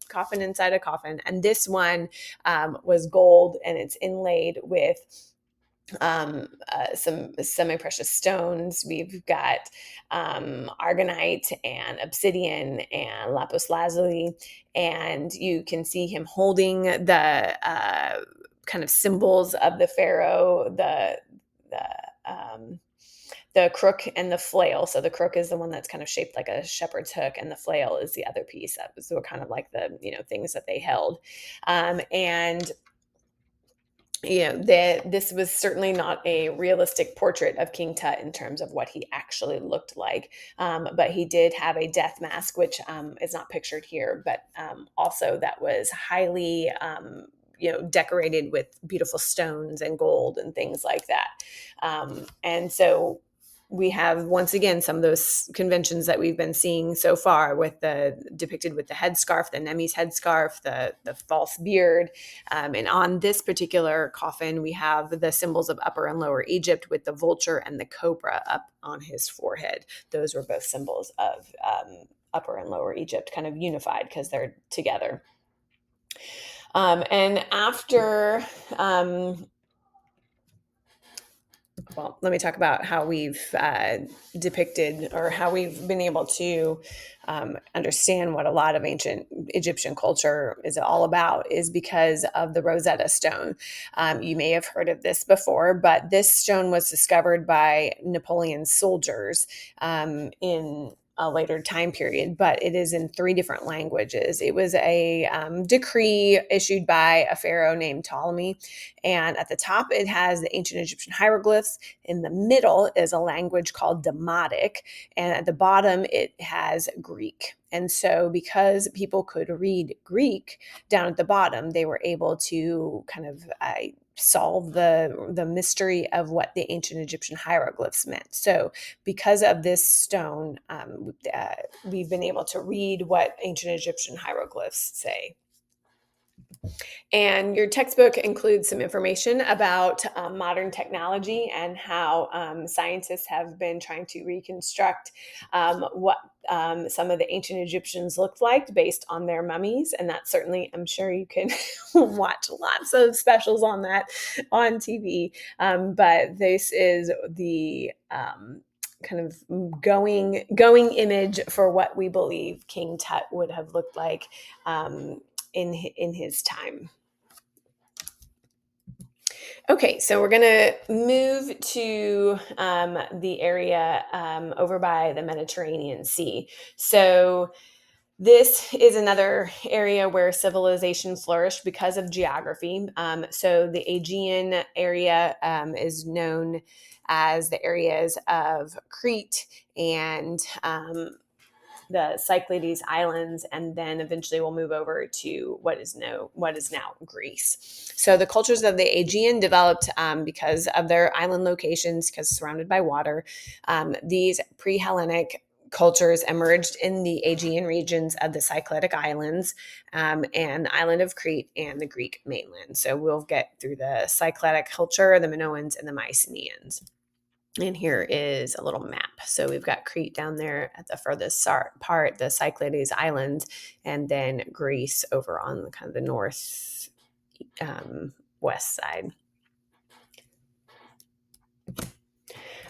coffin inside a coffin. And this one was gold, and it's inlaid with some semi-precious stones. We've got argonite and obsidian and lapis lazuli, and you can see him holding the kind of symbols of the pharaoh, the crook and the flail. So the crook is the one that's kind of shaped like a shepherd's hook, and the flail is the other piece. That was kind of like the things that they held, and this was certainly not a realistic portrait of King Tut in terms of what he actually looked like. But he did have a death mask, which is not pictured here, but also that was highly, decorated with beautiful stones and gold and things like that. And so we have, once again, some of those conventions that we've been seeing so far, with the depicted with the headscarf, the Nemes headscarf, the false beard. And on this particular coffin, we have the symbols of Upper and Lower Egypt, with the vulture and the cobra up on his forehead. Those were both symbols of Upper and Lower Egypt, kind of unified because they're together. And after well, let me talk about how we've depicted, or how we've been able to understand what a lot of ancient Egyptian culture is all about, is because of the Rosetta Stone. You may have heard of this before, but this stone was discovered by Napoleon's soldiers in a later time period, but it is in 3 different languages. It was a decree issued by a pharaoh named Ptolemy, and at the top it has the ancient Egyptian hieroglyphs. In the middle is a language called Demotic, and at the bottom it has Greek. And so because people could read Greek down at the bottom, they were able to kind of solve the mystery of what the ancient Egyptian hieroglyphs meant. So because of this stone, we've been able to read what ancient Egyptian hieroglyphs say. And your textbook includes some information about modern technology and how scientists have been trying to reconstruct what some of the ancient Egyptians looked like based on their mummies. And that certainly, I'm sure you can watch lots of specials on that on TV. But this is the kind of going image for what we believe King Tut would have looked like in his time. Okay, so we're going to move to the area over by the Mediterranean Sea. So this is another area where civilization flourished because of geography. So the Aegean area is known as the areas of Crete and the Cyclades Islands, and then eventually we'll move over to what is now Greece. So the cultures of the Aegean developed because of their island locations, because surrounded by water. These pre-Hellenic cultures emerged in the Aegean regions of the Cycladic Islands and the island of Crete and the Greek mainland. So we'll get through the Cycladic culture, the Minoans, and the Mycenaeans. And here is a little map. So we've got Crete down there at the furthest part, the Cyclades Islands, and then Greece over on kind of the north west side.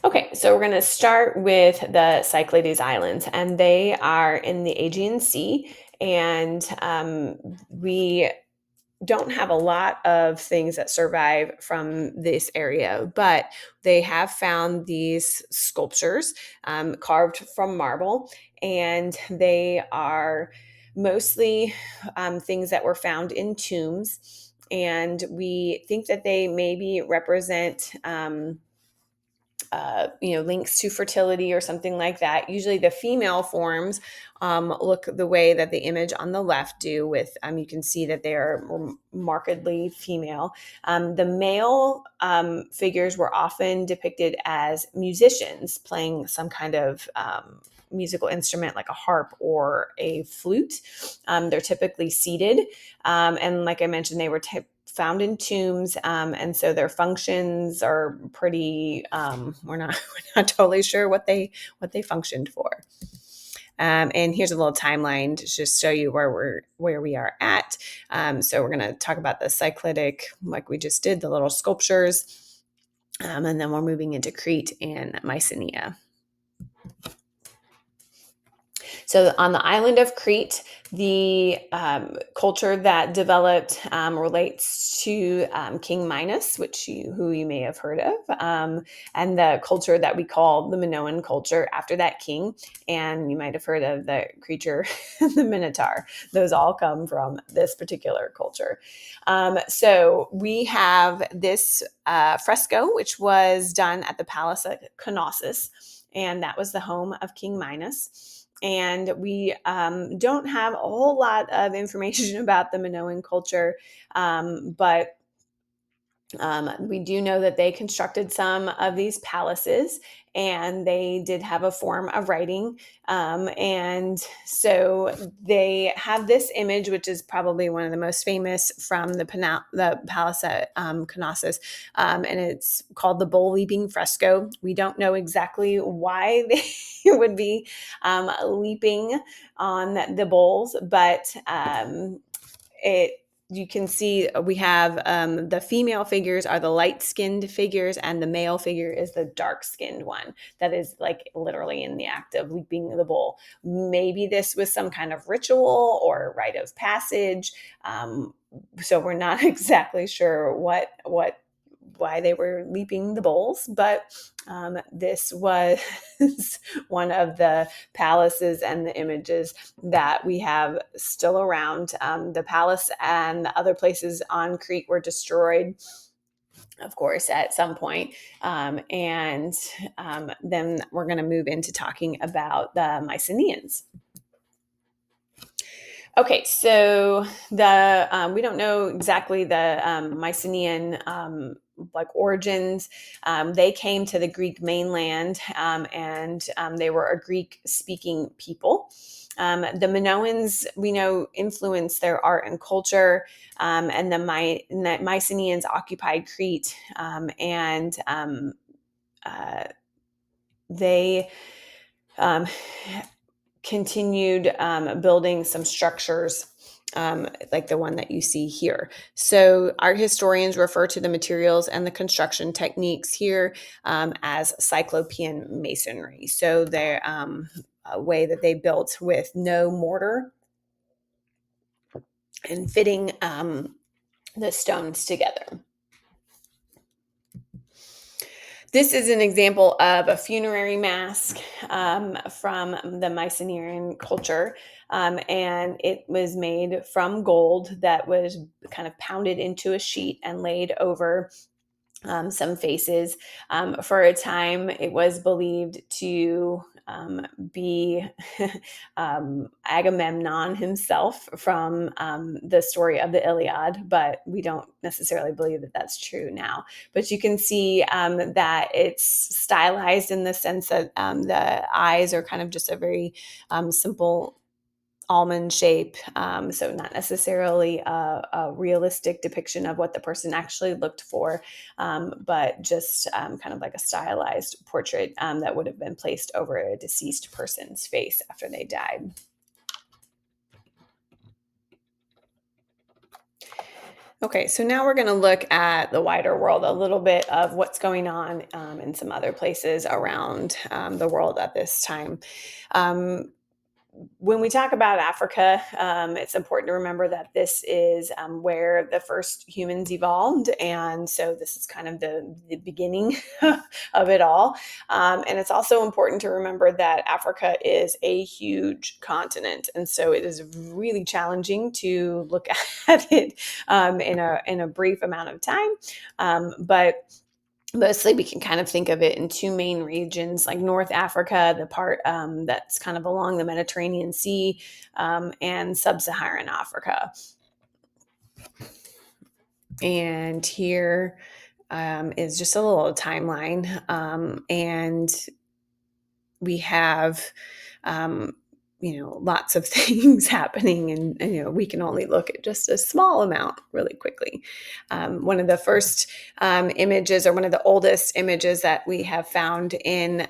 Okay, so we're going to start with the Cyclades Islands, and they are in the Aegean Sea, and we don't have a lot of things that survive from this area, but they have found these sculptures carved from marble, and they are mostly things that were found in tombs, and we think that they maybe represent links to fertility or something like that. Usually the female forms look the way that the image on the left do with, you can see that they are markedly female. The male figures were often depicted as musicians playing some kind of musical instrument like a harp or a flute. They're typically seated. And like I mentioned, they were found in tombs, and so their functions are pretty. We're not totally sure what they functioned for. And here's a little timeline to just show you where we are at. So we're going to talk about the Cycladic, like we just did, the little sculptures, and then we're moving into Crete and Mycenae. So on the island of Crete, the culture that developed relates to King Minos, who you may have heard of, and the culture that we call the Minoan culture after that king. And you might have heard of the creature, the Minotaur. Those all come from this particular culture. So we have this fresco, which was done at the Palace of Knossos, and that was the home of King Minos. And we don't have a whole lot of information about the Minoan culture, but we do know that they constructed some of these palaces, and they did have a form of writing. And so they have this image, which is probably one of the most famous from the Palace at Knossos, and it's called the Bull Leaping Fresco. We don't know exactly why they would be leaping on the bulls, but you can see we have the female figures are the light-skinned figures, and the male figure is the dark-skinned one that is like literally in the act of leaping the bull. Maybe this was some kind of ritual or rite of passage. So we're not exactly sure why they were leaping the bulls, but this was one of the palaces and the images that we have still around. The palace and the other places on Crete were destroyed, of course, at some point. And then we're going to move into talking about the Mycenaeans. Okay, so we don't know exactly the Mycenaean origins. They came to the Greek mainland, and they were a Greek-speaking people. The Minoans, we know, influenced their art and culture, and the Mycenaeans occupied Crete, and they continued building some structures like the one that you see here. So art historians refer to the materials and the construction techniques here as Cyclopean masonry. So they're a way that they built with no mortar and fitting the stones together. This is an example of a funerary mask from the Mycenaean culture, and it was made from gold that was kind of pounded into a sheet and laid over some faces. For a time, it was believed to be Agamemnon himself from the story of the Iliad, but we don't necessarily believe that that's true now. But you can see that it's stylized in the sense that the eyes are kind of just a very simple almond shape, so not necessarily a realistic depiction of what the person actually looked for, but just kind of like a stylized portrait that would have been placed over a deceased person's face after they died. Okay, so now we're going to look at the wider world, a little bit of what's going on in some other places around the world at this time. Um, when we talk about Africa, it's important to remember that this is where the first humans evolved. And so this is kind of the beginning of it all. And it's also important to remember that Africa is a huge continent. And so it is really challenging to look at it in a brief amount of time. But mostly we can kind of think of it in two main regions, like North Africa, the part that's kind of along the Mediterranean Sea, and Sub-Saharan Africa. And here is just a little timeline. And we have lots of things happening, and we can only look at just a small amount really quickly. One of the first images, or one of the oldest images that we have found in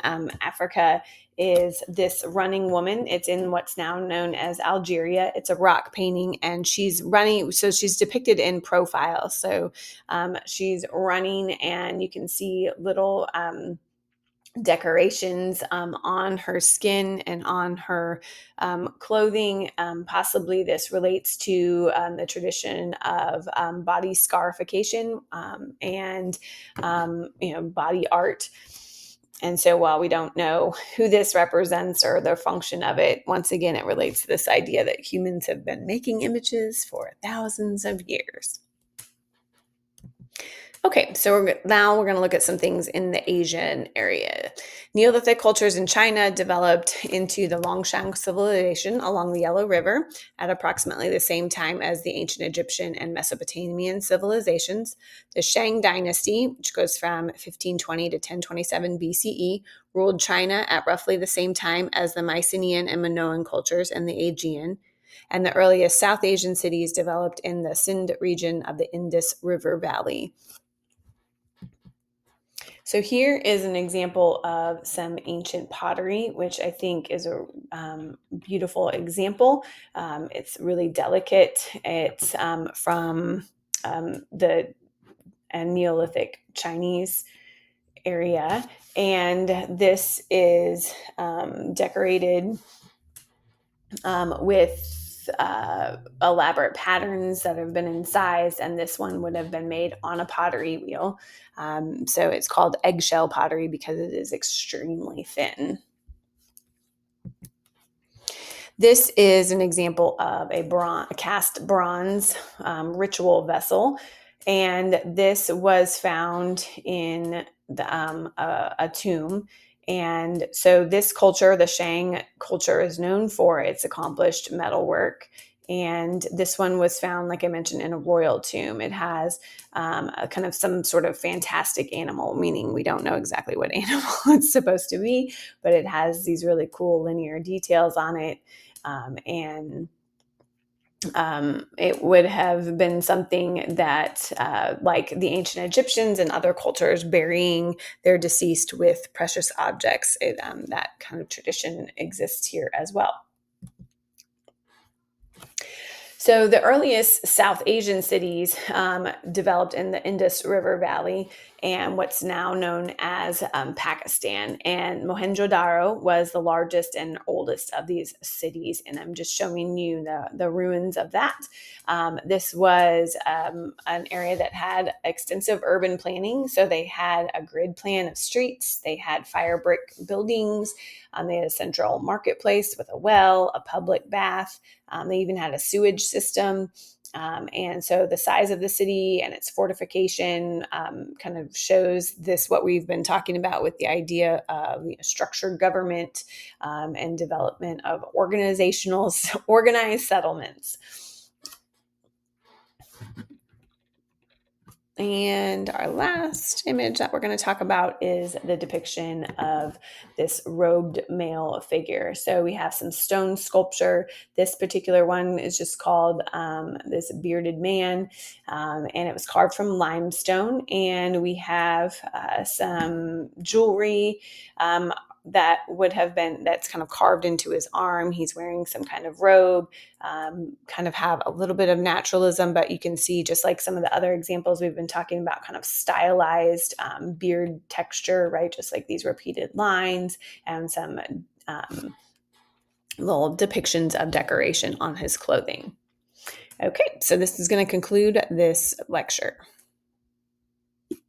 Africa, is this running woman. It's in what's now known as Algeria. It's a rock painting, and she's running. So she's depicted in profile. So she's running, and you can see little decorations on her skin and on her clothing. Possibly this relates to the tradition of body scarification and body art. And so while we don't know who this represents or the function of it, once again, it relates to this idea that humans have been making images for thousands of years. Okay, so now we're going to look at some things in the Asian area. Neolithic cultures in China developed into the Longshan civilization along the Yellow River at approximately the same time as the ancient Egyptian and Mesopotamian civilizations. The Shang dynasty, which goes from 1520 to 1027 BCE, ruled China at roughly the same time as the Mycenaean and Minoan cultures in the Aegean. And the earliest South Asian cities developed in the Sindh region of the Indus River Valley. So here is an example of some ancient pottery, which I think is a beautiful example. It's really delicate. It's from the Neolithic Chinese area, and this is decorated with elaborate patterns that have been incised, and this one would have been made on a pottery wheel. So it's called eggshell pottery because it is extremely thin. This is an example of a cast bronze ritual vessel, and this was found in a tomb. And so this culture, the Shang culture, is known for its accomplished metalwork. And this one was found, like I mentioned, in a royal tomb. It has a kind of some sort of fantastic animal, meaning we don't know exactly what animal it's supposed to be, but it has these really cool linear details on it. And it would have been something that, like the ancient Egyptians and other cultures, burying their deceased with precious objects. That kind of tradition exists here as well. So the earliest South Asian cities developed in the Indus River Valley and what's now known as Pakistan. And Mohenjo-daro was the largest and oldest of these cities. And I'm just showing you the ruins of that. This was an area that had extensive urban planning. So they had a grid plan of streets, they had fire brick buildings, they had a central marketplace with a well, a public bath. They even had a sewage system. And so the size of the city and its fortification kind of shows this, what we've been talking about with the idea of structured government and development of organized settlements. And our last image that we're going to talk about is the depiction of this robed male figure. So we have some stone sculpture. This particular one is just called this bearded man, and it was carved from limestone. And we have some jewelry that would have been, that's kind of carved into his arm. He's wearing some kind of robe, kind of have a little bit of naturalism, but you can see, just like some of the other examples we've been talking about, kind of stylized beard texture, right? Just like these repeated lines and some little depictions of decoration on his clothing. Okay, so this is going to conclude this lecture.